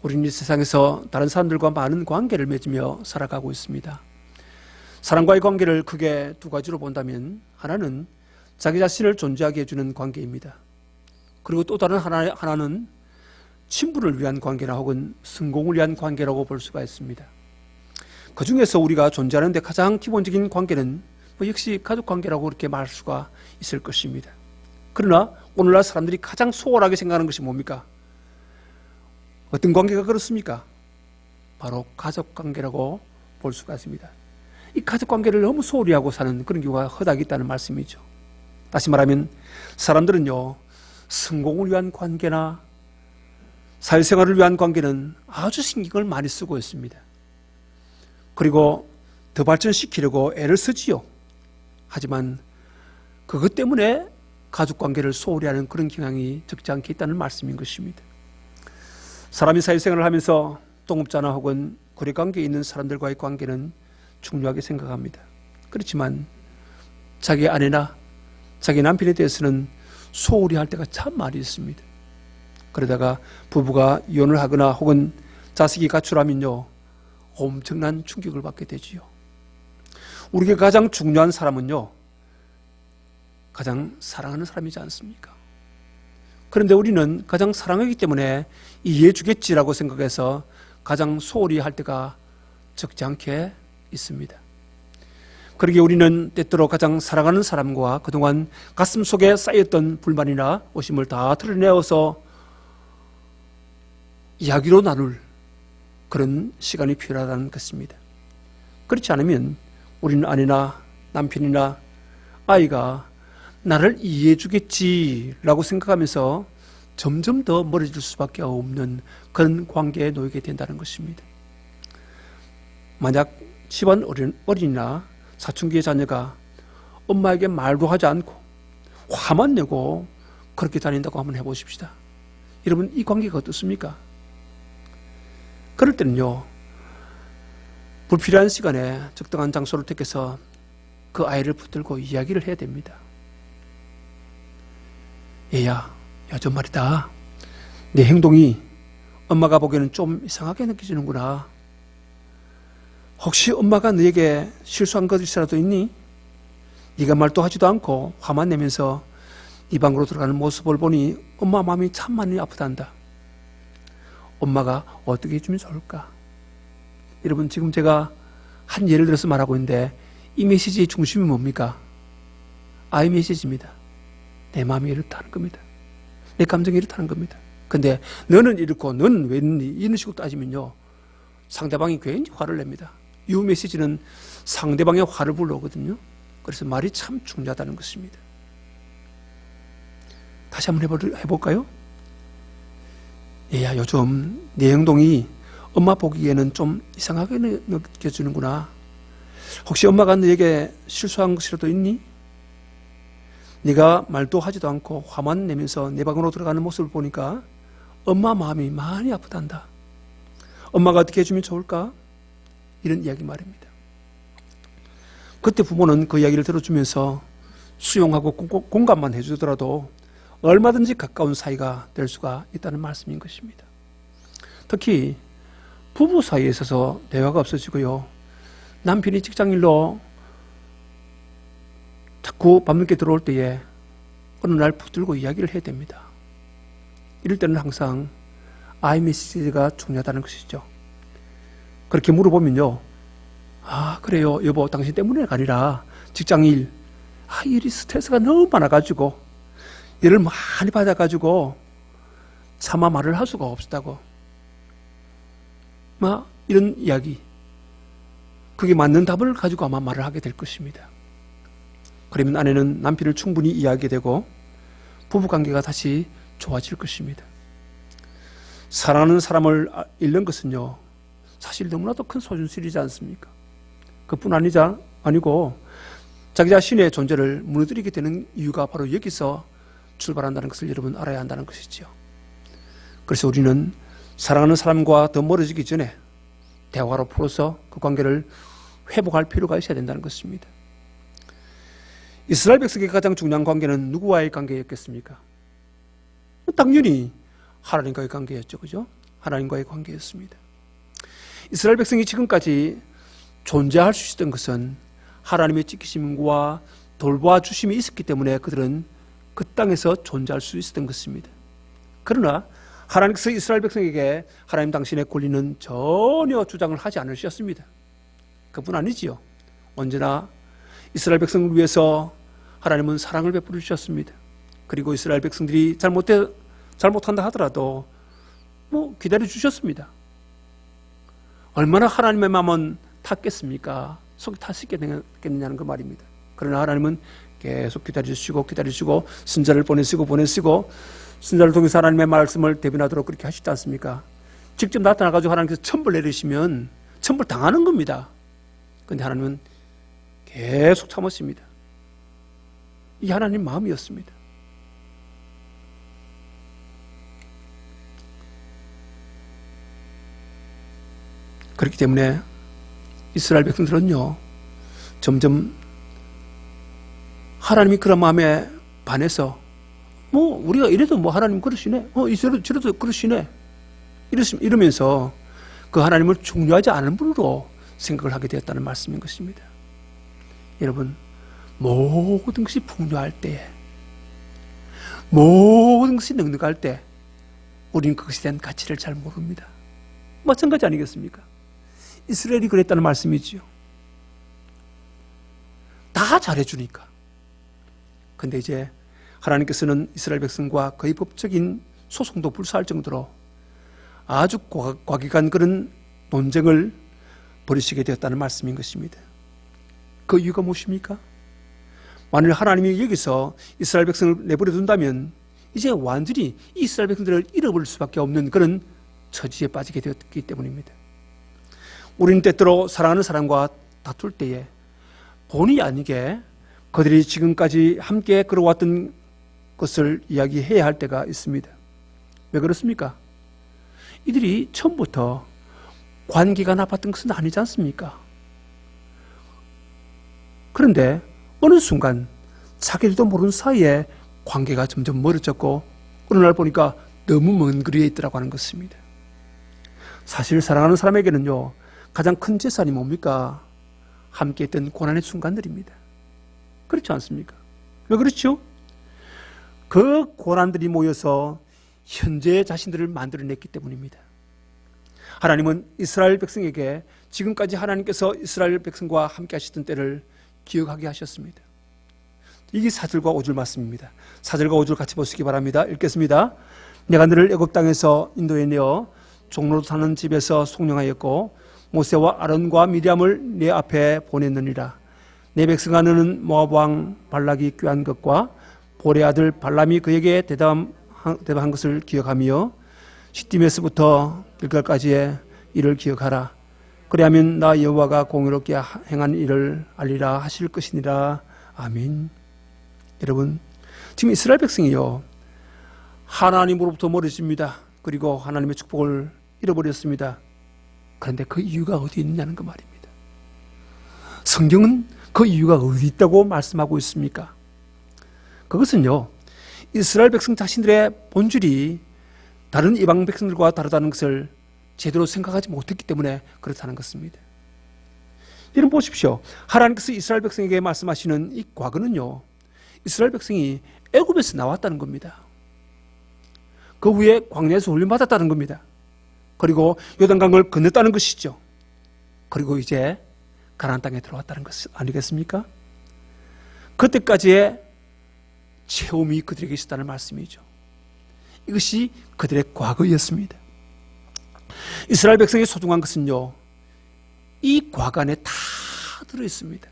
우리는 이 세상에서 다른 사람들과 많은 관계를 맺으며 살아가고 있습니다. 사람과의 관계를 크게 두 가지로 본다면 하나는 자기 자신을 존재하게 해주는 관계입니다. 그리고 또 다른 하나는 친분을 위한 관계나 혹은 성공을 위한 관계라고 볼 수가 있습니다. 그 중에서 우리가 존재하는 데 가장 기본적인 관계는 역시 가족 관계라고 그렇게 말할 수가 있을 것입니다. 그러나 오늘날 사람들이 가장 소홀하게 생각하는 것이 뭡니까? 어떤 관계가 그렇습니까? 바로 가족 관계라고 볼 수가 있습니다. 이 가족 관계를 너무 소홀히 하고 사는 그런 경우가 허다하게 있다는 말씀이죠. 다시 말하면 사람들은요, 성공을 위한 관계나 사회생활을 위한 관계는 아주 신경을 많이 쓰고 있습니다. 그리고 더 발전시키려고 애를 쓰지요. 하지만 그것 때문에 가족관계를 소홀히 하는 그런 경향이 적지 않게 있다는 말씀인 것입니다. 사람이 사회생활을 하면서 동업자나 혹은 거래관계에 있는 사람들과의 관계는 중요하게 생각합니다. 그렇지만 자기 아내나 자기 남편에 대해서는 소홀히 할 때가 참 많이 있습니다. 그러다가 부부가 이혼을 하거나 혹은 자식이 가출하면요, 엄청난 충격을 받게 되지요. 우리에게 가장 중요한 사람은요, 가장 사랑하는 사람이지 않습니까? 그런데 우리는 가장 사랑하기 때문에 이해해 주겠지라고 생각해서 가장 소홀히 할 때가 적지 않게 있습니다. 그러기에 우리는 때때로 가장 사랑하는 사람과 그동안 가슴 속에 쌓였던 불만이나 오심을 다 털어내어서 이야기로 나눌 그런 시간이 필요하다는 것입니다. 그렇지 않으면 우리는 아내나 남편이나 아이가 나를 이해해 주겠지라고 생각하면서 점점 더 멀어질 수밖에 없는 그런 관계에 놓이게 된다는 것입니다. 만약 집안 어린이나 사춘기의 자녀가 엄마에게 말도 하지 않고 화만 내고 그렇게 다닌다고 한번 해보십시다. 여러분, 이 관계가 어떻습니까? 그럴 때는요, 불필요한 시간에 적당한 장소를 택해서 그 아이를 붙들고 이야기를 해야 됩니다. 얘야, 좀 말이다. 내 행동이 엄마가 보기에는 좀 이상하게 느껴지는구나. 혹시 엄마가 너에게 실수한 것이라도 있니? 네가 말도 하지도 않고 화만 내면서 네 방으로 들어가는 모습을 보니 엄마 마음이 참 많이 아프단다. 엄마가 어떻게 해주면 좋을까? 여러분, 지금 제가 한 예를 들어서 말하고 있는데 이 메시지의 중심이 뭡니까? 아이 메시지입니다. 내 마음이 이렇다는 겁니다. 내 감정이 이렇다는 겁니다. 근데 너는 이렇고 너는 왜 이러니? 이런 식으로 따지면요, 상대방이 괜히 화를 냅니다. 이 메시지는 상대방의 화를 불러오거든요. 그래서 말이 참 중요하다는 것입니다. 다시 한번 해볼까요? 얘야, 요즘 내 행동이 엄마 보기에는 좀 이상하게 느껴지는구나. 혹시 엄마가 너에게 실수한 것이라도 있니? 네가 말도 하지도 않고 화만 내면서 내 방으로 들어가는 모습을 보니까 엄마 마음이 많이 아프단다. 엄마가 어떻게 해주면 좋을까? 이런 이야기 말입니다. 그때 부모는 그 이야기를 들어주면서 수용하고 공감만 해주더라도 얼마든지 가까운 사이가 될 수가 있다는 말씀인 것입니다. 특히 부부 사이에 있어서 대화가 없어지고요, 남편이 직장일로 자꾸 밤늦게 들어올 때에 어느 날 붙들고 이야기를 해야 됩니다. 이럴 때는 항상 아이 메시지가 중요하다는 것이죠. 그렇게 물어보면요, 아, 그래요 여보, 당신 때문에가 아니라 직장일, 일이 스트레스가 너무 많아가지고 일을 많이 받아가지고 차마 말을 할 수가 없었다고, 이런 이야기, 그게 맞는 답을 가지고 아마 말을 하게 될 것입니다. 그러면 아내는 남편을 충분히 이해하게 되고 부부관계가 다시 좋아질 것입니다. 사랑하는 사람을 잃는 것은요, 사실 너무나도 큰 소진실이지 않습니까? 그뿐 아니고 자기 자신의 존재를 무너뜨리게 되는 이유가 바로 여기서 출발한다는 것을 여러분 알아야 한다는 것이죠. 그래서 우리는 사랑하는 사람과 더 멀어지기 전에 대화로 풀어서 그 관계를 회복할 필요가 있어야 된다는 것입니다. 이스라엘 백성에게 가장 중요한 관계는 누구와의 관계였겠습니까? 당연히 하나님과의 관계였죠. 그죠? 하나님과의 관계였습니다. 이스라엘 백성이 지금까지 존재할 수 있었던 것은 하나님의 지키심과 돌보아 주심이 있었기 때문에 그들은 그 땅에서 존재할 수 있었던 것입니다. 그러나 하나님께서 이스라엘 백성에게 하나님 당신의 권리는 전혀 주장을 하지 않으셨습니다. 그뿐 아니지요. 언제나 이스라엘 백성을 위해서 하나님은 사랑을 베풀어 주셨습니다. 그리고 이스라엘 백성들이 잘못한다 하더라도 기다려 주셨습니다. 얼마나 하나님의 마음은 탔겠습니까? 속이 탔겠느냐는 그 말입니다. 그러나 하나님은 계속 기다리시고 선자를 보내시고 선자를 통해서 하나님의 말씀을 대변하도록 그렇게 하시지 않습니까? 직접 나타나가지고 하나님께서 천벌 내리시면 천벌 당하는 겁니다. 그런데 하나님은 계속 참으십니다. 이게 하나님 마음이었습니다. 그렇기 때문에 이스라엘 백성들은요, 점점 하나님이 그런 마음에 반해서 우리가 이래도 하나님 그러시네, 저래도 그러시네, 이러면서 그 하나님을 중요하지 않은 분으로 생각을 하게 되었다는 말씀인 것입니다. 여러분, 모든 것이 풍요할 때에, 모든 것이 넉넉할 때 우리는 그것에 대한 가치를 잘 모릅니다. 마찬가지 아니겠습니까? 이스라엘이 그랬다는 말씀이지요. 다 잘해주니까. 근데 이제 하나님께서는 이스라엘 백성과 거의 법적인 소송도 불사할 정도로 아주 과격한 그런 논쟁을 벌이시게 되었다는 말씀인 것입니다. 그 이유가 무엇입니까? 만일 하나님이 여기서 이스라엘 백성을 내버려 둔다면 이제 완전히 이스라엘 백성들을 잃어버릴 수밖에 없는 그런 처지에 빠지게 되었기 때문입니다. 우리는 때때로 사랑하는 사람과 다툴 때에 본의 아니게 그들이 지금까지 함께 걸어왔던 것을 이야기해야 할 때가 있습니다. 왜 그렇습니까? 이들이 처음부터 관계가 나빴던 것은 아니지 않습니까? 그런데 어느 순간 자기들도 모르는 사이에 관계가 점점 멀어졌고 어느 날 보니까 너무 먼 거리에 있더라고 하는 것입니다. 사실 사랑하는 사람에게는요, 가장 큰 재산이 뭡니까? 함께 했던 고난의 순간들입니다. 그렇지 않습니까? 왜 그렇죠? 그 고난들이 모여서 현재의 자신들을 만들어냈기 때문입니다. 하나님은 이스라엘 백성에게 지금까지 하나님께서 이스라엘 백성과 함께 하시던 때를 기억하게 하셨습니다. 이게 4절과 5절 말씀입니다. 4절과 5절 같이 보시기 바랍니다. 읽겠습니다. 내가 너를 애굽 땅에서 인도에 내어 종로로 사는 집에서 속량하였고 모세와 아론과 미리암을 내 앞에 보냈느니라. 내 백성아 너는 모압 왕 발락이 꾀한 것과 보레 아들 발람이 그에게 대담한 것을 기억하며 시딤에서부터 길갈까지의 일을 기억하라. 그리하면 나 여호와가 공의롭게 행한 일을 알리라 하실 것이니라. 아멘. 여러분, 지금 이스라엘 백성이요, 하나님으로부터 멀어집니다. 그리고 하나님의 축복을 잃어버렸습니다. 그런데 그 이유가 어디 있느냐는 그 말입니다. 성경은 그 이유가 어디 있다고 말씀하고 있습니까? 그것은요, 이스라엘 백성 자신들의 본질이 다른 이방 백성들과 다르다는 것을 제대로 생각하지 못했기 때문에 그렇다는 것입니다. 여러분 보십시오. 하나님께서 이스라엘 백성에게 말씀하시는 이 과거는요, 이스라엘 백성이 애굽에서 나왔다는 겁니다. 그 후에 광야에서 훈련받았다는 겁니다. 그리고 요단강을 건넜다는 것이죠. 그리고 이제 가나안 땅에 들어왔다는 것 아니겠습니까? 그때까지의 체험이 그들에게 있었다는 말씀이죠. 이것이 그들의 과거였습니다. 이스라엘 백성의 소중한 것은요, 이 과거 안에 다 들어있습니다.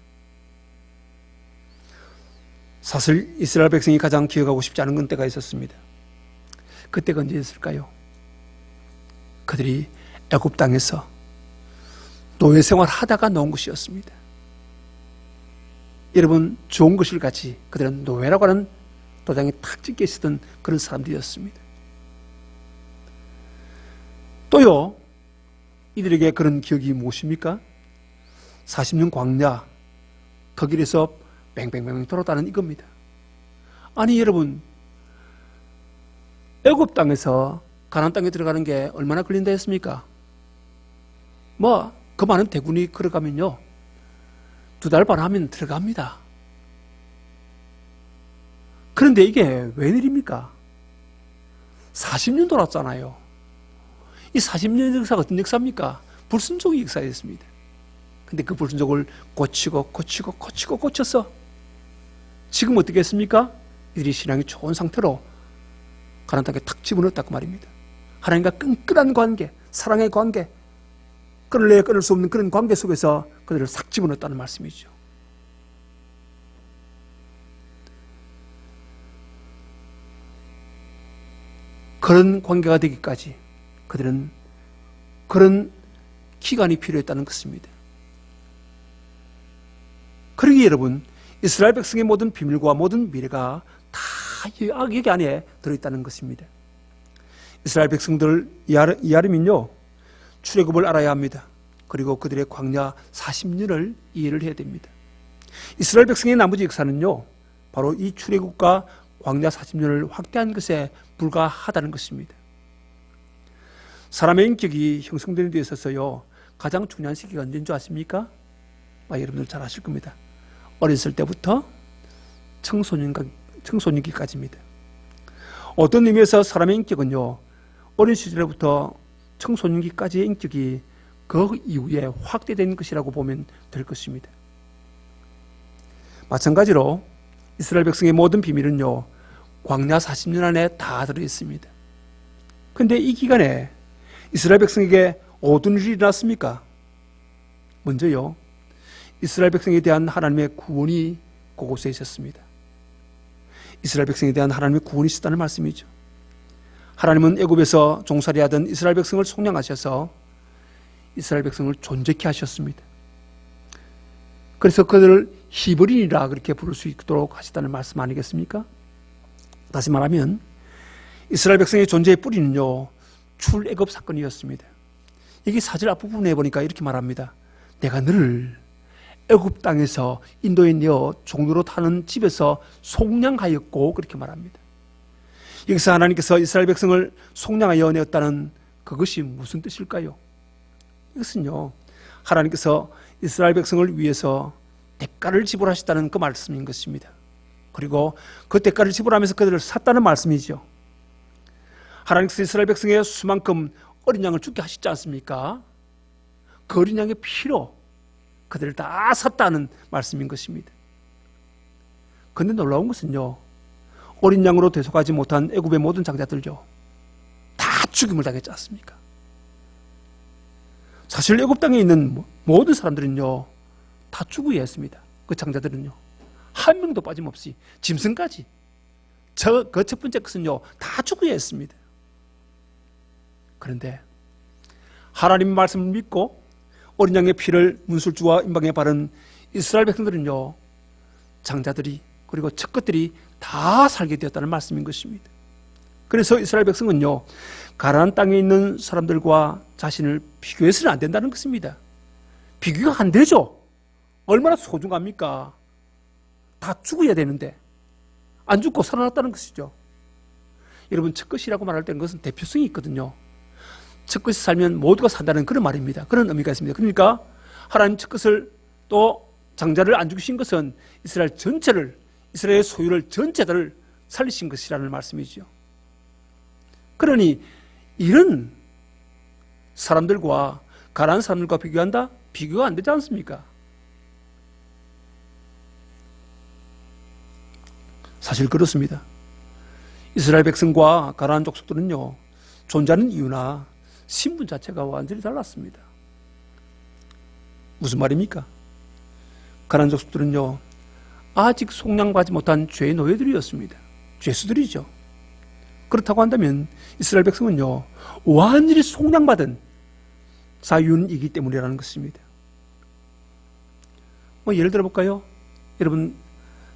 사실 이스라엘 백성이 가장 기억하고 싶지 않은 건 때가 있었습니다. 그때가 언제였을까요? 그들이 애굽 땅에서 노예 생활 하다가 나온 것이었습니다. 여러분, 좋은 것을 같이 그들은 노예라고 하는 도장에 탁 찍혀 있었던 그런 사람들이었습니다. 또요, 이들에게 그런 기억이 무엇입니까? 40년 광야, 그 길에서 뱅뱅뱅 돌았다는 이겁니다. 아니 여러분, 애굽 땅에서 가나안 땅에 들어가는 게 얼마나 걸린다 했습니까? 그 많은 대군이 걸어가면요, 2달 반 하면 들어갑니다. 그런데 이게 웬일입니까? 40년 돌았잖아요. 이 40년 역사가 어떤 역사입니까? 불순종의 역사였습니다. 근데 그 불순종을 고쳐서 지금 어떻게 했습니까? 이들이 신앙이 좋은 상태로 가나안 땅에 탁 집어넣었다고 말입니다. 하나님과 끈끈한 관계, 사랑의 관계, 끊을래야 끊을 수 없는 그런 관계 속에서 그들을 싹 집어넣었다는 말씀이죠. 그런 관계가 되기까지 그들은 그런 기간이 필요했다는 것입니다. 그러기에 여러분, 이스라엘 백성의 모든 비밀과 모든 미래가 다 여기 안에 들어있다는 것입니다. 이스라엘 백성들 이하려면요, 출애굽을 알아야 합니다. 그리고 그들의 광야 40년을 이해를 해야 됩니다. 이스라엘 백성의 나머지 역사는요, 바로 이 출애굽과 광야 40년을 확대한 것에 불과하다는 것입니다. 사람의 인격이 형성되는 데 있어서요, 가장 중요한 시기가 언제인 줄 아십니까? 여러분들 잘 아실 겁니다. 어렸을 때부터 청소년기까지입니다. 어떤 의미에서 사람의 인격은요, 어린 시절부터 청소년기까지의 인격이 그 이후에 확대된 것이라고 보면 될 것입니다. 마찬가지로 이스라엘 백성의 모든 비밀은요, 광야 40년 안에 다 들어있습니다. 그런데 이 기간에 이스라엘 백성에게 어떤 일이 일어났습니까? 먼저요, 이스라엘 백성에 대한 하나님의 구원이 그곳에 있었습니다. 이스라엘 백성에 대한 하나님의 구원이 있었다는 말씀이죠. 하나님은 애굽에서 종살이하던 이스라엘 백성을 속량하셔서 이스라엘 백성을 존재케 하셨습니다. 그래서 그들을 히브리인이라 그렇게 부를 수 있도록 하셨다는 말씀 아니겠습니까? 다시 말하면 이스라엘 백성의 존재의 뿌리는요, 출애굽 사건이었습니다. 이게 사절 앞부분에 보니까 이렇게 말합니다. 내가 너를 애굽 땅에서 인도에 내어 종로로 타는 집에서 속량하였고, 그렇게 말합니다. 여기서 하나님께서 이스라엘 백성을 속량하여 내었다는 그것이 무슨 뜻일까요? 이것은요, 하나님께서 이스라엘 백성을 위해서 대가를 지불하셨다는 그 말씀인 것입니다. 그리고 그 대가를 지불하면서 그들을 샀다는 말씀이죠. 하나님께서 이스라엘 백성의 수만큼 어린 양을 죽게 하시지 않습니까? 그 어린 양의 피로 그들을 다 샀다는 말씀인 것입니다. 그런데 놀라운 것은요, 어린 양으로 대속하지 못한 애굽의 모든 장자들요, 다 죽임을 당했지 않습니까? 사실 애굽 땅에 있는 모든 사람들은요, 다 죽어야 했습니다. 그 장자들은요, 한 명도 빠짐없이 짐승까지, 그 첫 번째 것은요, 다 죽어야 했습니다. 그런데 하나님의 말씀을 믿고 어린 양의 피를 문술주와 임방에 바른 이스라엘 백성들은요, 장자들이 그리고 첫 것들이 다 살게 되었다는 말씀인 것입니다. 그래서 이스라엘 백성은요, 가나안 땅에 있는 사람들과 자신을 비교해서는 안 된다는 것입니다. 비교가 안 되죠. 얼마나 소중합니까? 다 죽어야 되는데 안 죽고 살아났다는 것이죠. 여러분, 첫것이라고 말할 때는 것은 대표성이 있거든요. 첫것이 살면 모두가 산다는 그런 말입니다. 그런 의미가 있습니다. 그러니까 하나님 첫것을 또 장자를 안 죽이신 것은 이스라엘 전체를, 이스라엘의 소유를 전체를 살리신 것이라는 말씀이죠. 그러니 이런 사람들과 가나안 사람들과 비교한다? 비교가 안 되지 않습니까? 사실 그렇습니다. 이스라엘 백성과 가나안 족속들은요, 존재하는 이유나 신분 자체가 완전히 달랐습니다. 무슨 말입니까? 가나안 족속들은요, 아직 속량받지 못한 죄의 노예들이었습니다. 죄수들이죠. 그렇다고 한다면 이스라엘 백성은요, 완전히 속량받은 자유인이기 때문이라는 것입니다. 예를 들어 볼까요? 여러분,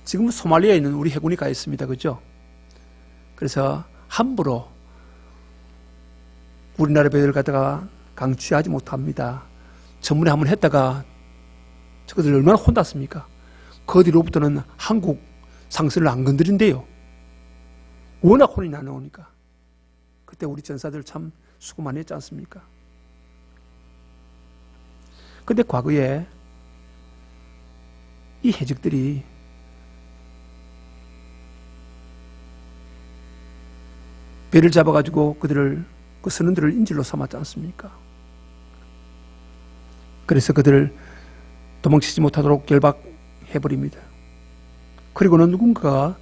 지금 소말리아에 있는 우리 해군이 가 있습니다. 그죠? 그래서 함부로 우리나라 배를 갖다가 강취하지 못합니다. 전문에 한번 했다가 저것들 얼마나 혼났습니까? 그 뒤로부터는 한국 상선을 안 건드린대요. 워낙 혼이 나오니까. 그때 우리 전사들 참 수고 많이 했지 않습니까? 근데 과거에 이 해적들이 배를 잡아가지고 그들을 그 선원들을 인질로 삼았지 않습니까? 그래서 그들을 도망치지 못하도록 결박해버립니다. 그리고는 누군가가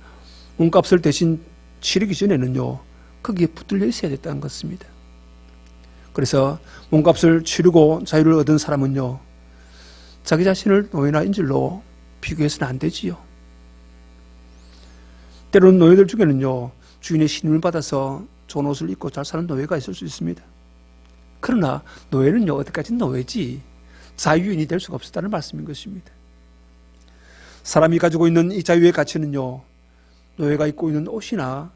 몸값을 대신 치르기 전에는요, 거기에 붙들려 있어야 됐다는 것입니다. 그래서 몸값을 치르고 자유를 얻은 사람은요, 자기 자신을 노예나 인질로 비교해서는 안 되지요. 때로는 노예들 중에는요, 주인의 신임을 받아서 좋은 옷을 입고 잘 사는 노예가 있을 수 있습니다. 그러나 노예는요, 어디까지 노예지 자유인이 될 수가 없었다는 말씀인 것입니다. 사람이 가지고 있는 이 자유의 가치는요, 노예가 입고 있는 옷이나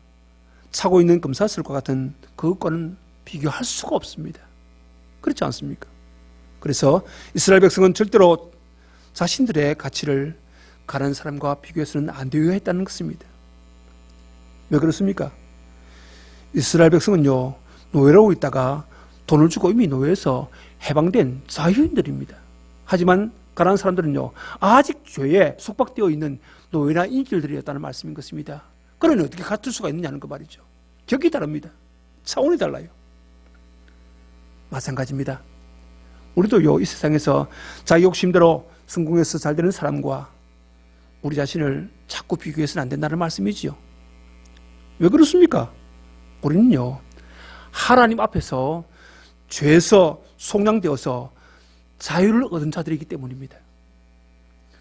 차고 있는 금사슬과 같은 그것과는 비교할 수가 없습니다. 그렇지 않습니까? 그래서 이스라엘 백성은 절대로 자신들의 가치를 가난한 사람과 비교해서는 안 되어야 했다는 것입니다. 왜 그렇습니까? 이스라엘 백성은요, 노예라고 있다가 돈을 주고 이미 노예에서 해방된 자유인들입니다. 하지만 가난한 사람들은요, 아직 죄에 속박되어 있는 노예나 인질들이었다는 말씀인 것입니다. 그러니 어떻게 같을 수가 있느냐는 그 말이죠. 격이 다릅니다. 차원이 달라요. 마찬가지입니다. 우리도요, 이 세상에서 자기 욕심대로 성공해서 잘 되는 사람과 우리 자신을 자꾸 비교해서는 안 된다는 말씀이지요. 왜 그렇습니까? 우리는요, 하나님 앞에서 죄에서 속량되어서 자유를 얻은 자들이기 때문입니다.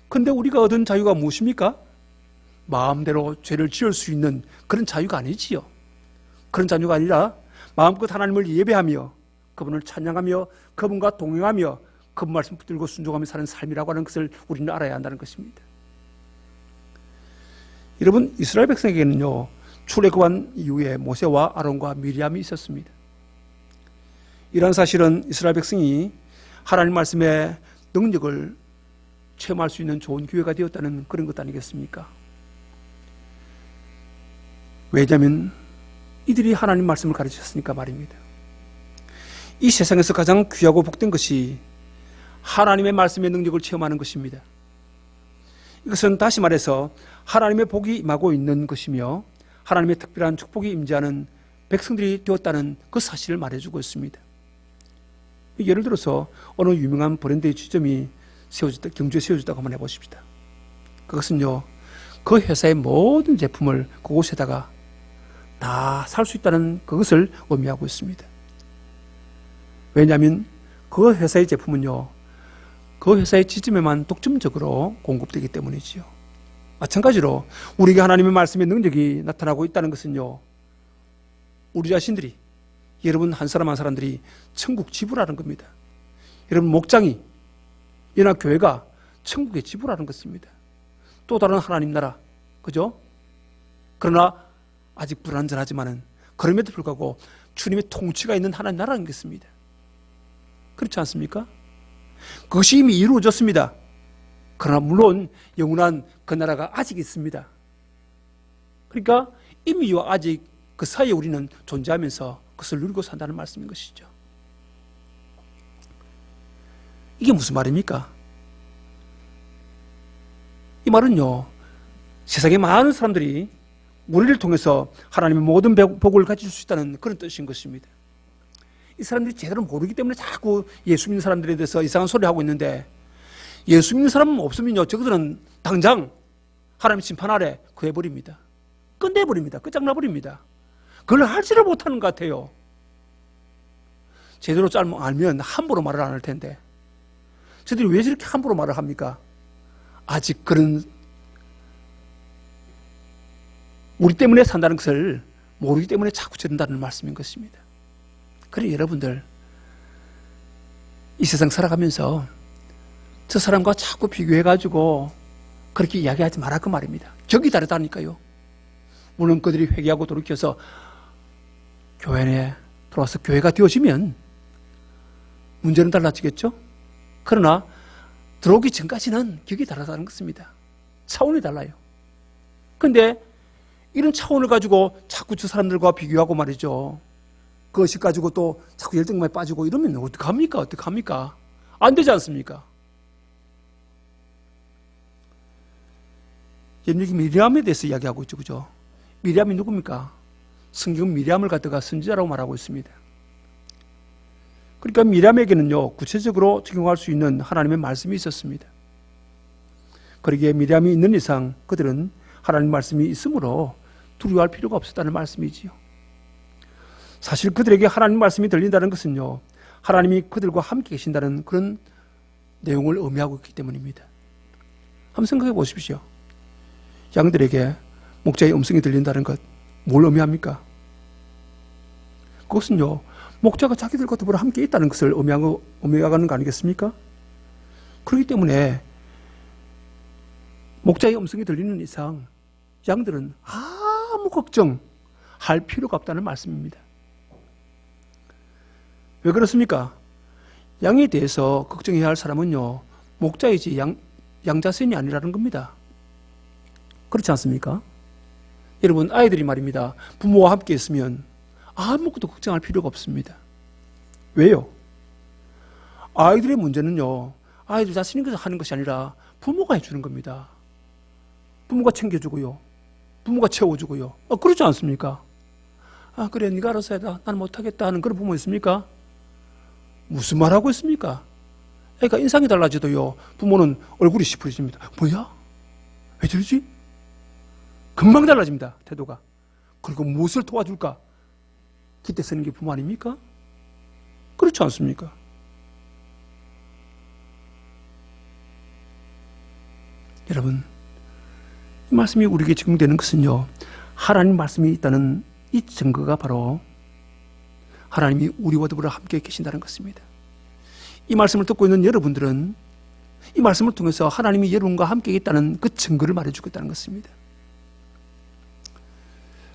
근데 우리가 얻은 자유가 무엇입니까? 마음대로 죄를 지을 수 있는 그런 자유가 아니지요. 그런 자유가 아니라 마음껏 하나님을 예배하며 그분을 찬양하며 그분과 동행하며 그분 말씀 붙들고 순종하며 사는 삶이라고 하는 것을 우리는 알아야 한다는 것입니다. 여러분, 이스라엘 백성에게는요, 출애굽한 이후에 모세와 아론과 미리암이 있었습니다. 이런 사실은 이스라엘 백성이 하나님 말씀의 능력을 체험할 수 있는 좋은 기회가 되었다는 그런 것 아니겠습니까? 왜냐하면 이들이 하나님 말씀을 가르쳤으니까 말입니다. 이 세상에서 가장 귀하고 복된 것이 하나님의 말씀의 능력을 체험하는 것입니다. 이것은 다시 말해서 하나님의 복이 임하고 있는 것이며 하나님의 특별한 축복이 임재하는 백성들이 되었다는 그 사실을 말해주고 있습니다. 예를 들어서 어느 유명한 브랜드의 지점이 경주에 세워졌다고 한번 해보십시다. 그것은요, 그 회사의 모든 제품을 그곳에다가 다 살 수 있다는 그것을 의미하고 있습니다. 왜냐하면 그 회사의 제품은요, 그 회사의 지점에만 독점적으로 공급되기 때문이지요. 마찬가지로 우리에게 하나님의 말씀의 능력이 나타나고 있다는 것은요, 우리 자신들이, 여러분 한 사람 한 사람들이 천국 지부라는 겁니다. 여러분 목장이, 연합 교회가 천국의 지부라는 것입니다. 또 다른 하나님 나라, 그죠? 그러나 아직 불완전하지만은 그럼에도 불구하고 주님의 통치가 있는 하나님 나라는 것입니다. 그렇지 않습니까? 그것이 이미 이루어졌습니다. 그러나 물론 영원한 그 나라가 아직 있습니다. 그러니까 이미와 아직 그 사이에 우리는 존재하면서 그것을 누리고 산다는 말씀인 것이죠. 이게 무슨 말입니까? 이 말은요, 세상의 많은 사람들이 우리를 통해서 하나님의 모든 복을 가질 수 있다는 그런 뜻인 것입니다. 이 사람들이 제대로 모르기 때문에 자꾸 예수 믿는 사람들에 대해서 이상한 소리를 하고 있는데, 예수 믿는 사람은 없으면요, 저들은 당장 하나님의 심판 아래 구해버립니다. 끝내버립니다. 끝장나버립니다. 그걸 하지를 못하는 것 같아요. 제대로 알면 함부로 말을 안 할 텐데, 저들이 왜 저렇게 함부로 말을 합니까? 아직 그런 우리 때문에 산다는 것을 모르기 때문에 자꾸 저런다는 말씀인 것입니다. 그래, 여러분들 이 세상 살아가면서 저 사람과 자꾸 비교해가지고 그렇게 이야기하지 마라 그 말입니다. 격이 다르다니까요. 물론 그들이 회개하고 돌이켜서 교회 안에 들어와서 교회가 되어지면 문제는 달라지겠죠. 그러나 들어오기 전까지는 격이 다르다는 것입니다. 차원이 달라요. 그런데 이런 차원을 가지고 자꾸 저 사람들과 비교하고 말이죠, 그것이 가지고 또 자꾸 열정만에 빠지고 이러면 어떡합니까? 어떡합니까? 안 되지 않습니까? 여기 미리암에 대해서 이야기하고 있죠. 그죠? 미리암이 누굽니까? 성경은 미리암을 갖다가 선지자라고 말하고 있습니다. 그러니까 미리암에게는요, 구체적으로 적용할 수 있는 하나님의 말씀이 있었습니다. 그러기에 미리암이 있는 이상 그들은 하나님 말씀이 있으므로 두려워할 필요가 없었다는 말씀이지요. 사실 그들에게 하나님 말씀이 들린다는 것은요, 하나님이 그들과 함께 계신다는 그런 내용을 의미하고 있기 때문입니다. 한번 생각해 보십시오. 양들에게 목자의 음성이 들린다는 것, 뭘 의미합니까? 그것은요, 목자가 자기들과 더불어 함께 있다는 것을 의미하는 거 아니겠습니까? 그렇기 때문에 목자의 음성이 들리는 이상 양들은 아무 걱정할 필요가 없다는 말씀입니다. 왜 그렇습니까? 양에 대해서 걱정해야 할 사람은요, 목자이지 양자선이 아니라는 겁니다. 그렇지 않습니까? 여러분, 아이들이 말입니다. 부모와 함께 있으면 아무것도 걱정할 필요가 없습니다. 왜요? 아이들의 문제는요, 아이들 자신이 하는 것이 아니라 부모가 해주는 겁니다. 부모가 챙겨주고요. 부모가 채워주고요. 그렇지 않습니까? 그래, 네가 알아서 해라. 나는 못하겠다 하는 그런 부모 있습니까? 무슨 말하고 있습니까? 애가 인상이 달라져도요, 부모는 얼굴이 시퍼해집니다. 뭐야? 왜 저러지? 금방 달라집니다, 태도가. 그리고 무엇을 도와줄까? 기대 쓰는 게 부모 아닙니까? 그렇지 않습니까? 여러분, 이 말씀이 우리에게 적용되는 것은요, 하나님 말씀이 있다는 이 증거가 바로 하나님이 우리와 더불어 함께 계신다는 것입니다. 이 말씀을 듣고 있는 여러분들은 이 말씀을 통해서 하나님이 여러분과 함께 있다는 그 증거를 말해주고 있다는 것입니다.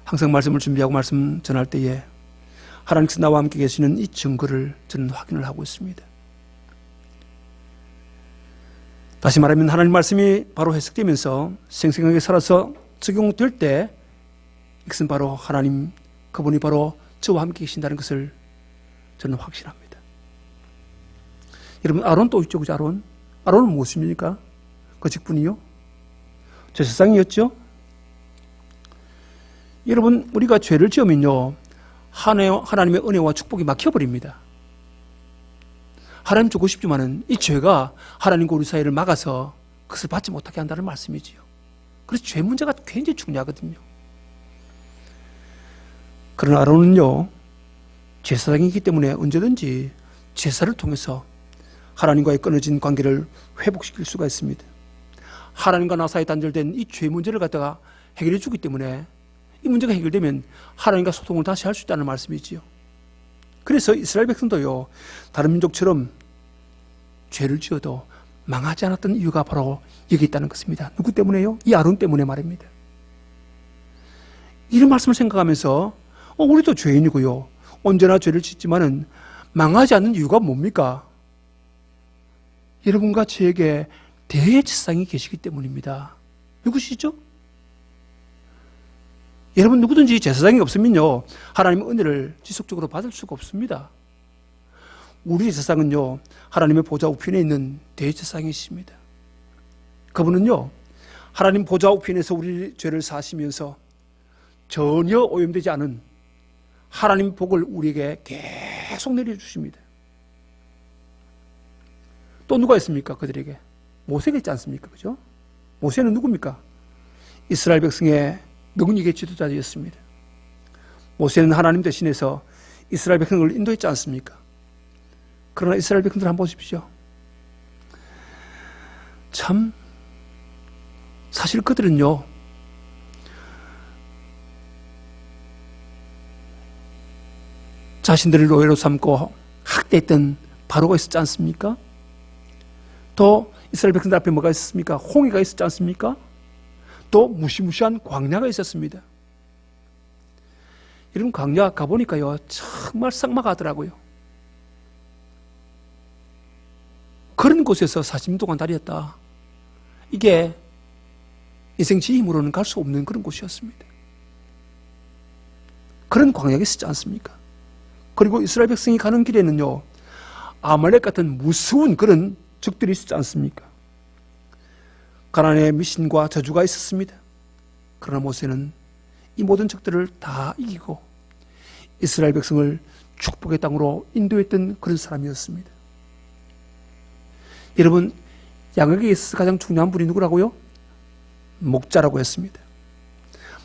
항상 말씀을 준비하고 말씀 전할 때에 하나님께서 나와 함께 계시는 이 증거를 저는 확인을 하고 있습니다. 다시 말하면 하나님 말씀이 바로 해석되면서 생생하게 살아서 적용될 때 이것은 바로 하나님, 그분이 바로 저와 함께 계신다는 것을 저는 확신합니다. 여러분, 아론 또 있죠, 그죠? 아론은 무엇입니까? 그 직분이요? 제사장이었죠? 여러분, 우리가 죄를 지으면요, 하나님의 은혜와 축복이 막혀버립니다. 하나님 주고 싶지만은 이 죄가 하나님과 우리 사이를 막아서 그것을 받지 못하게 한다는 말씀이지요. 그래서 죄 문제가 굉장히 중요하거든요. 그러나 아론은요, 제사장이기 때문에 언제든지 제사를 통해서 하나님과의 끊어진 관계를 회복시킬 수가 있습니다. 하나님과 나 사이에 단절된 이 죄 문제를 갖다가 해결해 주기 때문에 이 문제가 해결되면 하나님과 소통을 다시 할 수 있다는 말씀이지요. 그래서 이스라엘 백성도요, 다른 민족처럼 죄를 지어도 망하지 않았던 이유가 바로 여기 있다는 것입니다. 누구 때문에요? 이 아론 때문에 말입니다. 이런 말씀을 생각하면서 우리도 죄인이고요, 언제나 죄를 짓지만은 망하지 않는 이유가 뭡니까? 여러분과 저에게 대제사장이 계시기 때문입니다. 누구시죠? 여러분, 누구든지 제사장이 없으면요, 하나님의 은혜를 지속적으로 받을 수가 없습니다. 우리 제사장은요, 하나님의 보좌 우편에 있는 대제사장이십니다. 그분은요, 하나님 보좌 우편에서 우리 죄를 사시면서 전혀 오염되지 않은 하나님 복을 우리에게 계속 내려주십니다. 또 누가 있습니까? 그들에게 모세가 있지 않습니까? 그죠? 모세는 누굽니까? 이스라엘 백성의 능력의 지도자였습니다. 모세는 하나님 대신해서 이스라엘 백성을 인도했지 않습니까? 그러나 이스라엘 백성들 한번 보십시오. 참, 사실 그들은요, 자신들을 노예로 삼고 학대했던 바로가 있었지 않습니까? 또 이스라엘 백성들 앞에 뭐가 있었습니까? 홍해가 있었지 않습니까? 또 무시무시한 광야가 있었습니다. 이런 광야 가보니까요, 정말 삭막하더라고요. 그런 곳에서 40년 동안 다녔다. 이게 인생 지 힘으로는 갈 수 없는 그런 곳이었습니다. 그런 광야가 있었지 않습니까? 그리고 이스라엘 백성이 가는 길에는요, 아말렉 같은 무서운 그런 적들이 있었지 않습니까? 가나안에 미신과 저주가 있었습니다. 그러나 모세는 이 모든 적들을 다 이기고 이스라엘 백성을 축복의 땅으로 인도했던 그런 사람이었습니다. 여러분, 양에게 있어서 가장 중요한 분이 누구라고요? 목자라고 했습니다.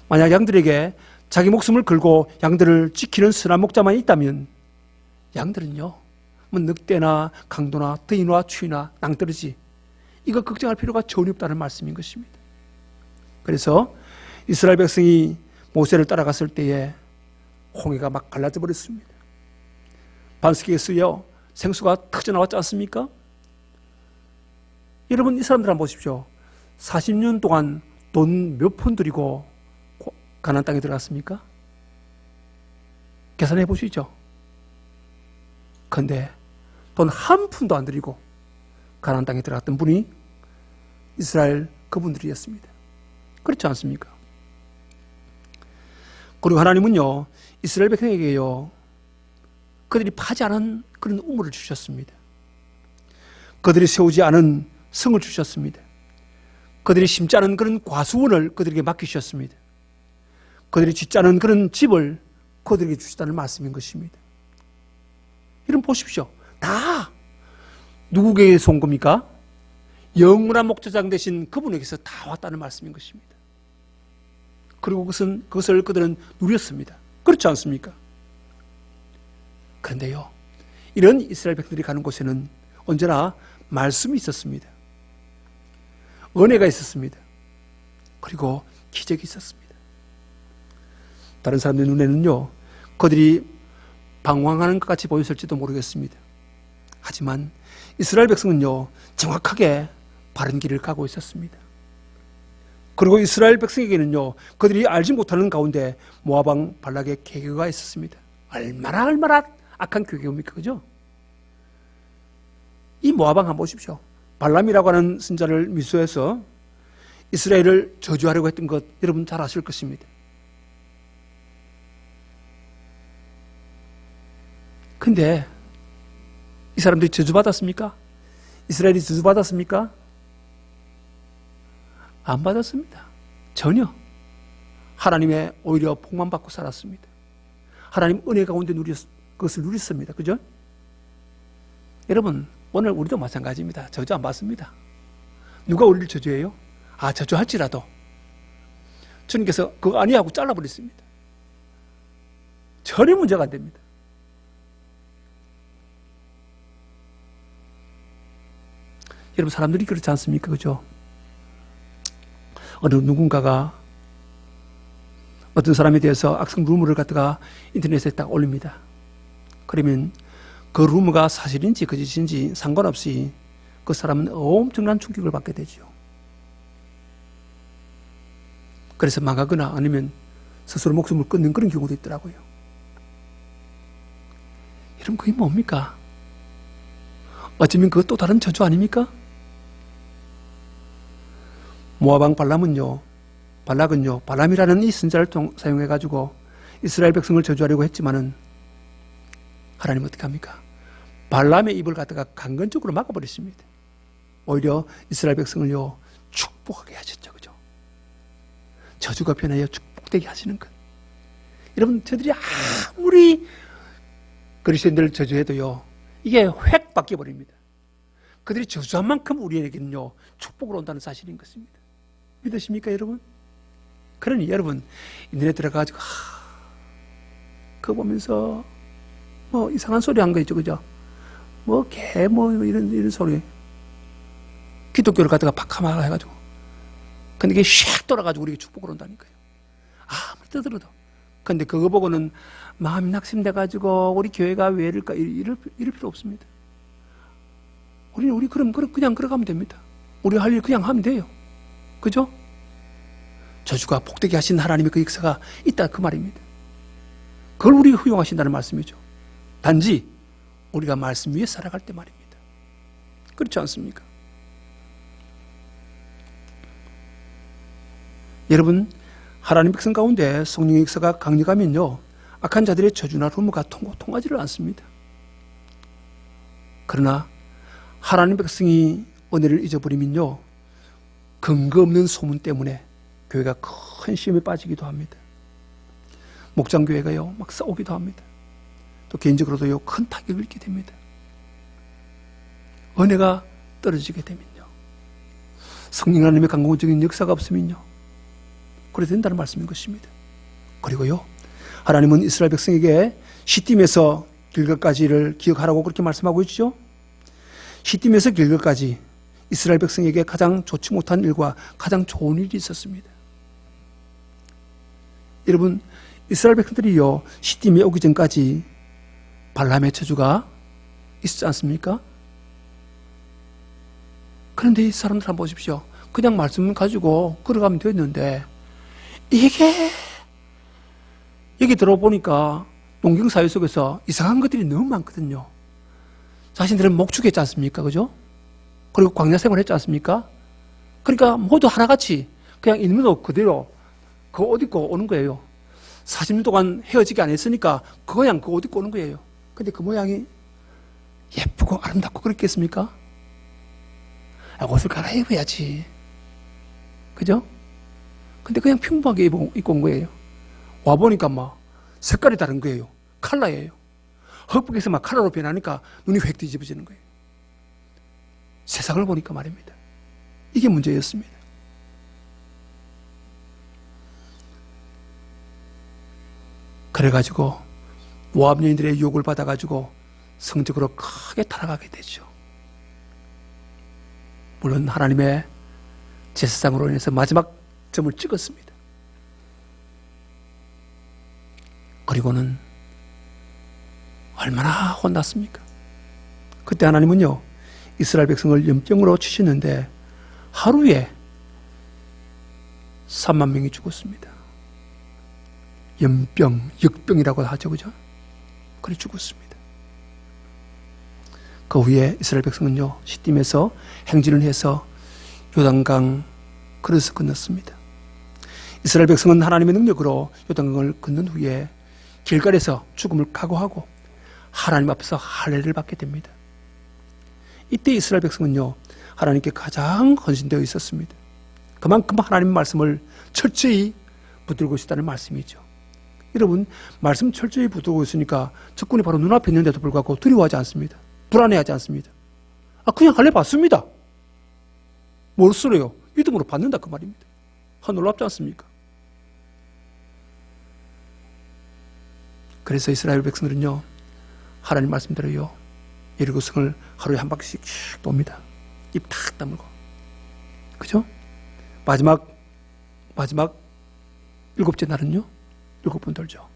만약 양들에게 자기 목숨을 걸고 양들을 지키는 선한 목자만 있다면 양들은요, 뭐 늑대나 강도나 더위나 추위나 낭떠러지 이거 걱정할 필요가 전혀 없다는 말씀인 것입니다. 그래서 이스라엘 백성이 모세를 따라갔을 때에 홍해가 막 갈라져 버렸습니다. 반석에서요 생수가 터져 나왔지 않습니까? 여러분, 이 사람들 한번 보십시오. 40년 동안 돈 몇 푼 들이고 가나안 땅에 들어갔습니까? 계산해 보시죠. 그런데 돈 한 푼도 안 들이고 가나안 땅에 들어갔던 분이 이스라엘 그분들이었습니다. 그렇지 않습니까? 그리고 하나님은요, 이스라엘 백성에게요, 그들이 파지 않은 그런 우물을 주셨습니다. 그들이 세우지 않은 성을 주셨습니다. 그들이 심지 않은 그런 과수원을 그들에게 맡기셨습니다. 그들이 짓지 않은 그런 집을 그들에게 주시다는 말씀인 것입니다. 이런 보십시오. 다 누구에게서 온 겁니까? 영원한 목자장 되신 그분에게서 다 왔다는 말씀인 것입니다. 그리고 그것을 그들은 누렸습니다. 그렇지 않습니까? 그런데요, 이런 이스라엘 백성들이 가는 곳에는 언제나 말씀이 있었습니다. 은혜가 있었습니다. 그리고 기적이 있었습니다. 다른 사람들 눈에는요, 그들이 방황하는 것 같이 보였을지도 모르겠습니다. 하지만 이스라엘 백성은요, 정확하게 바른 길을 가고 있었습니다. 그리고 이스라엘 백성에게는요, 그들이 알지 못하는 가운데 모압 왕 발락의 계교가 있었습니다. 얼마나 악한 계교입니까, 그죠? 이 모압 왕 한번 보십시오. 발람이라고 하는 선자를 미수해서 이스라엘을 저주하려고 했던 것 여러분 잘 아실 것입니다. 근데 이 사람들이 저주받았습니까? 이스라엘이 저주받았습니까? 안 받았습니다. 전혀. 하나님의 오히려 복만 받고 살았습니다. 하나님 은혜 가운데 그것을 누렸습니다. 그죠? 여러분, 오늘 우리도 마찬가지입니다. 저주 안 받습니다. 누가 우리를 저주해요? 저주할지라도 주님께서 그거 아니하고 잘라버렸습니다. 전혀 문제가 안 됩니다. 여러분, 사람들이 그렇지 않습니까? 그죠? 어느 누군가가 어떤 사람에 대해서 악성 루머를 갖다가 인터넷에 딱 올립니다. 그러면 그 루머가 사실인지 거짓인지 상관없이 그 사람은 엄청난 충격을 받게 되죠. 그래서 망하거나 아니면 스스로 목숨을 끊는 그런 경우도 있더라고요. 여러분, 그게 뭡니까? 어쩌면 그것 또 다른 저주 아닙니까? 모압 왕 발락은요, 발람이라는 이 선자를 사용해가지고 이스라엘 백성을 저주하려고 했지만은 하나님 어떻게 합니까? 발람의 입을 갖다가 강건적으로 막아버렸습니다. 오히려 이스라엘 백성을요, 축복하게 하셨죠. 그죠? 저주가 변하여 축복되게 하시는 것. 여러분, 저들이 아무리 그리스도인들을 저주해도요, 이게 획 바뀌어버립니다. 그들이 저주한 만큼 우리에게는요, 축복으로 온다는 사실인 것입니다. 믿으십니까, 여러분? 그러니 여러분, 인터넷 들어가가지고 그거 보면서 뭐 이상한 소리 한 거 있죠, 그죠? 이런 소리. 기독교를 갖다가 박하마가 해가지고. 근데 이게 샥 돌아가지고 우리에게 축복을 온다니까요. 아무리 떠들어도. 근데 그거 보고는 마음이 낙심돼가지고 우리 교회가 왜 이럴까? 이럴 필요 없습니다. 우리 그냥 걸어가면 됩니다. 우리 할 일 그냥 하면 돼요. 그죠? 저주가 복되게 하신 하나님의 그 역사가 있다, 그 말입니다. 그걸 우리가 허용하신다는 말씀이죠. 단지 우리가 말씀 위에 살아갈 때 말입니다. 그렇지 않습니까? 여러분, 하나님 백성 가운데 성령의 역사가 강력하면요, 악한 자들의 저주나 루머가 통하지를 않습니다. 그러나 하나님 백성이 은혜를 잊어버리면요, 근거 없는 소문 때문에 교회가 큰 시험에 빠지기도 합니다. 목장교회가요 막 싸우기도 합니다. 또 개인적으로도요 큰 타격을 입게 됩니다. 은혜가 떨어지게 되면요, 성령 하나님의 강공적인 역사가 없으면요 그래 된다는 말씀인 것입니다. 그리고요, 하나님은 이스라엘 백성에게 시딤에서 길갈까지를 기억하라고 그렇게 말씀하고 있죠. 시딤에서 길갈까지 이스라엘 백성에게 가장 좋지 못한 일과 가장 좋은 일이 있었습니다. 여러분, 이스라엘 백성들이요 시딤에 오기 전까지 발람의 저주가 있지 않습니까? 그런데 이 사람들 한번 보십시오. 그냥 말씀 가지고 걸어가면 됐는데 이게 여기 들어보니까 농경사회 속에서 이상한 것들이 너무 많거든요. 자신들은 목축했지 않습니까? 그죠? 그리고 광야 생활했지 않습니까? 그러니까 모두 하나같이 그냥 있는 옷 그대로 그 옷 입고 오는 거예요. 40년 동안 헤어지게 안 했으니까 그냥 그 옷 입고 오는 거예요. 근데 그 모양이 예쁘고 아름답고 그렇겠습니까? 옷을 갈아입어야지. 그죠? 근데 그냥 평범하게 입고 온 거예요. 와보니까 막 색깔이 다른 거예요. 컬러예요. 흑백에서 막 컬러로 변하니까 눈이 획 뒤집어지는 거예요. 세상을 보니까 말입니다. 이게 문제였습니다. 그래가지고 모압 여인들의 유혹을 받아가지고 성적으로 크게 타락하게 되죠. 물론 하나님의 제사장으로 인해서 마지막 점을 찍었습니다. 그리고는 얼마나 혼났습니까? 그때 하나님은요 이스라엘 백성을 염병으로 치시는데 하루에 3만 명이 죽었습니다. 염병, 역병이라고 하죠, 그죠? 그래 죽었습니다. 그 후에 이스라엘 백성은요 시딤에서 행진을 해서 요단강 그릇을 건넜습니다. 이스라엘 백성은 하나님의 능력으로 요단강을 건넌 후에 길갈에서 죽음을 각오하고 하나님 앞에서 할례를 받게 됩니다. 이때 이스라엘 백성은요 하나님께 가장 헌신되어 있었습니다. 그만큼 하나님의 말씀을 철저히 붙들고 있다는 말씀이죠. 여러분, 말씀 철저히 붙들고 있으니까 적군이 바로 눈앞에 있는데도 불구하고 두려워하지 않습니다. 불안해하지 않습니다. 그냥 할례 받습니다. 뭘 쓰래요? 믿음으로 받는다 그 말입니다. 놀랍지 않습니까? 그래서 이스라엘 백성들은요 하나님 말씀대로요 여리고성을 하루에 한 바퀴씩 쭉 돕니다. 입 탁 다물고, 그죠? 마지막 7째 날은요 7번 돌죠.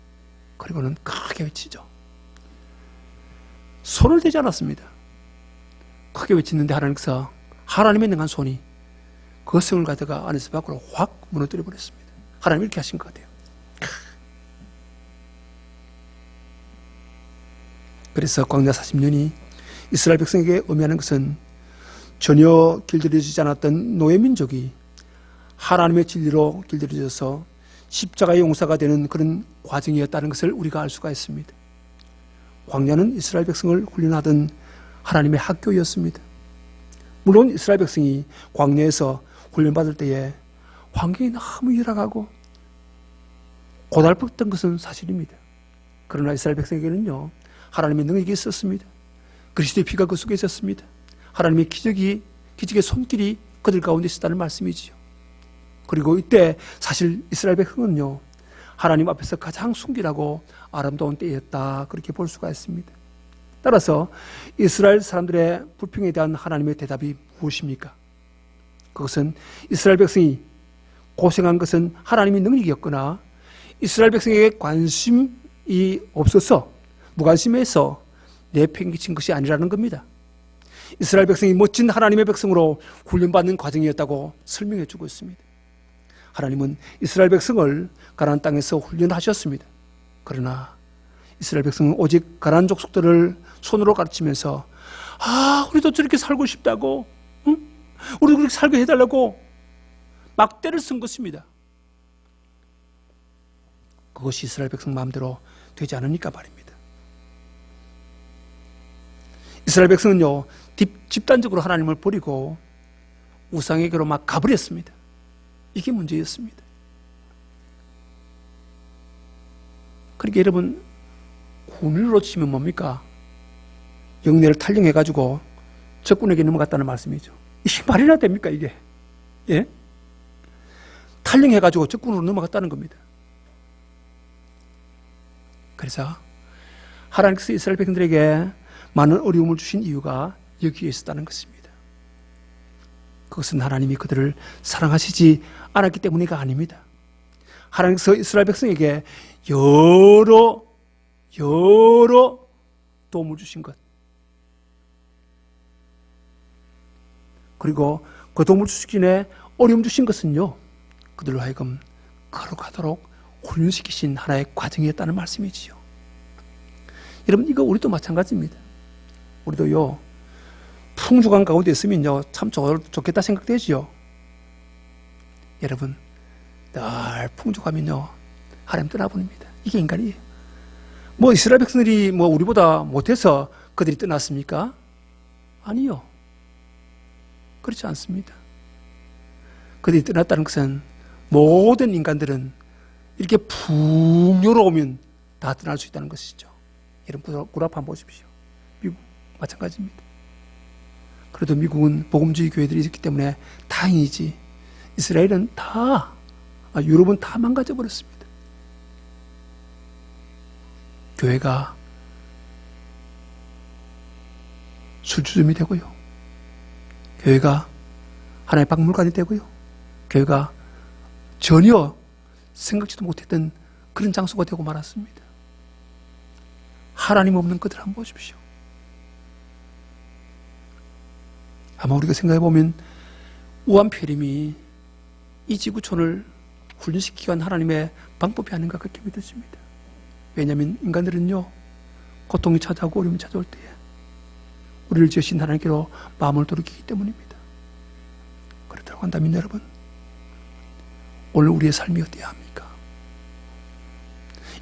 그리고는 크게 외치죠. 손을 대지 않았습니다. 크게 외치는데 하나님께서 하나님의 능한 손이 그 성을 가다가 안에서 밖으로 확 무너뜨려 버렸습니다. 하나님 이렇게 하신 것 같아요. 그래서 광야 40년이 이스라엘 백성에게 의미하는 것은 전혀 길들여지지 않았던 노예 민족이 하나님의 진리로 길들여져서 십자가의 용사가 되는 그런 과정이었다는 것을 우리가 알 수가 있습니다. 광야는 이스라엘 백성을 훈련하던 하나님의 학교였습니다. 물론 이스라엘 백성이 광야에서 훈련받을 때에 환경이 너무 열악하고 고달팠던 것은 사실입니다. 그러나 이스라엘 백성에게는요 하나님의 능력이 있었습니다. 그리스도의 피가 그 속에 있었습니다. 하나님의 기적의 손길이 그들 가운데 있었다는 말씀이지요. 그리고 이때 사실 이스라엘 백성은요 하나님 앞에서 가장 순결하고 아름다운 때였다 그렇게 볼 수가 있습니다. 따라서 이스라엘 사람들의 불평에 대한 하나님의 대답이 무엇입니까? 그것은 이스라엘 백성이 고생한 것은 하나님의 능력이었거나 이스라엘 백성에게 관심이 없어서 무관심해서 내팽개친 것이 아니라는 겁니다. 이스라엘 백성이 멋진 하나님의 백성으로 훈련받는 과정이었다고 설명해 주고 있습니다. 하나님은 이스라엘 백성을 가나안 땅에서 훈련하셨습니다. 그러나 이스라엘 백성은 오직 가나안 족속들을 손으로 가르치면서 우리도 저렇게 살고 싶다고, 응? 우리도 그렇게 살게 해달라고 막대를 쓴 것입니다. 그것이 이스라엘 백성 마음대로 되지 않으니까 말입니다. 이스라엘 백성은요, 집단적으로 하나님을 버리고 우상에게로 막 가버렸습니다. 이게 문제였습니다. 그러니까 여러분, 군인으로 치면 뭡니까? 영내를 탈령해가지고 적군에게 넘어갔다는 말씀이죠. 이게 말이나 됩니까, 이게? 예? 탈령해가지고 적군으로 넘어갔다는 겁니다. 그래서 하나님께서 이스라엘 백성들에게 많은 어려움을 주신 이유가 여기에 있었다는 것입니다. 그것은 하나님이 그들을 사랑하시지 않았기 때문이가 아닙니다. 하나님께서 이스라엘 백성에게 여러 도움을 주신 것, 그리고 그 도움을 주시기 전에 어려움 주신 것은요, 그들로 하여금 거룩하도록 훈련시키신 하나의 과정이었다는 말씀이지요. 여러분, 이거 우리도 마찬가지입니다. 우리도요, 풍족한 가운데 있으면요, 참 좋겠다 생각되지요. 여러분, 늘 풍족하면요, 하나님 떠나보냅니다. 이게 인간이에요. 뭐 이스라엘 백성들이 뭐 우리보다 못해서 그들이 떠났습니까? 아니요. 그렇지 않습니다. 그들이 떠났다는 것은 모든 인간들은 이렇게 풍요로우면 다 떠날 수 있다는 것이죠. 여러분, 구라프 한번 보십시오. 미국 마찬가지입니다. 그래도 미국은 복음주의 교회들이 있기 때문에 다행이지, 이스라엘은 다, 유럽은 다 망가져 버렸습니다. 교회가 술주점이 되고요, 교회가 하나의 박물관이 되고요, 교회가 전혀 생각지도 못했던 그런 장소가 되고 말았습니다. 하나님 없는 것들 한번 보십시오. 아마 우리가 생각해보면 우한폐렴이 이 지구촌을 훈련시키기 위한 하나님의 방법이 아닌가 그렇게 믿어집니다. 왜냐하면 인간들은요, 고통이 찾아오고 어려움이 찾아올 때에 우리를 지으신 하나님께로 마음을 돌이키기 때문입니다. 그렇다고 한다면 여러분, 오늘 우리의 삶이 어때야 합니까?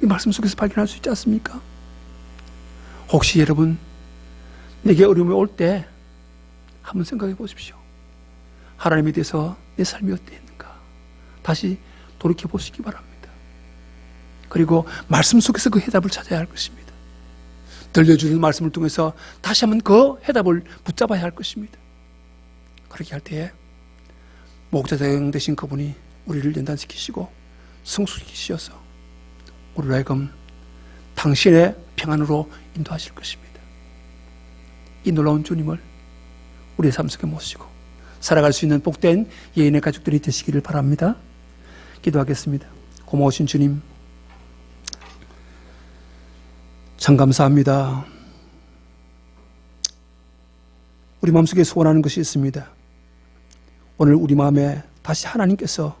이 말씀 속에서 발견할 수 있지 않습니까? 혹시 여러분, 내게 어려움이 올 때 한번 생각해 보십시오. 하나님에 대해서 내 삶이 어땠는가 다시 돌이켜 보시기 바랍니다. 그리고 말씀 속에서 그 해답을 찾아야 할 것입니다. 들려주는 말씀을 통해서 다시 한번 그 해답을 붙잡아야 할 것입니다. 그렇게 할 때에 목자장 되신 그분이 우리를 연단시키시고 성숙시키셔서 우리를 하여금 당신의 평안으로 인도하실 것입니다. 이 놀라운 주님을 우리의 삶 속에 모시고 살아갈 수 있는 복된 예인의 가족들이 되시기를 바랍니다. 기도하겠습니다. 고마우신 주님, 참 감사합니다. 우리 마음속에 소원하는 것이 있습니다. 오늘 우리 마음에 다시 하나님께서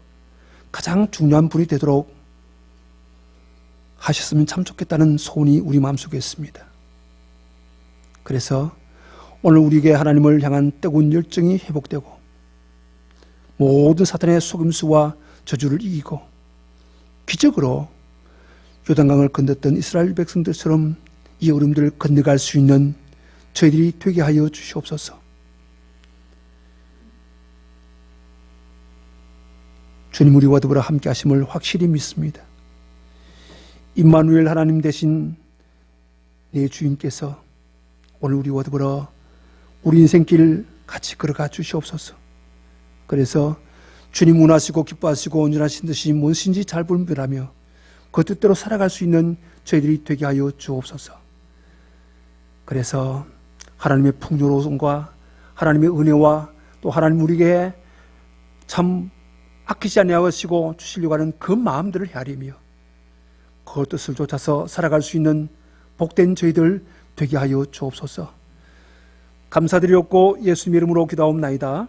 가장 중요한 분이 되도록 하셨으면 참 좋겠다는 소원이 우리 마음속에 있습니다. 그래서 오늘 우리에게 하나님을 향한 뜨거운 열정이 회복되고 모든 사탄의 속임수와 저주를 이기고 기적으로 요단강을 건넜던 이스라엘 백성들처럼 이 어려움들을 건너갈 수 있는 저희들이 되게 하여 주시옵소서. 주님 우리와 더불어 함께 하심을 확실히 믿습니다. 임마누엘 하나님 되신 내 주인께서 오늘 우리와 더불어 우리 인생길 같이 걸어가 주시옵소서. 그래서 주님 원하시고 기뻐하시고 온전하신 듯이 무엇인지 잘 분별하며 그 뜻대로 살아갈 수 있는 저희들이 되게 하여 주옵소서. 그래서 하나님의 풍요로움과 하나님의 은혜와 또 하나님 우리에게 참 아끼지 아니하시고 주시려고 하는 그 마음들을 헤아리며 그 뜻을 쫓아서 살아갈 수 있는 복된 저희들 되게 하여 주옵소서. 감사드리옵고 예수님 이름으로 기도하옵나이다.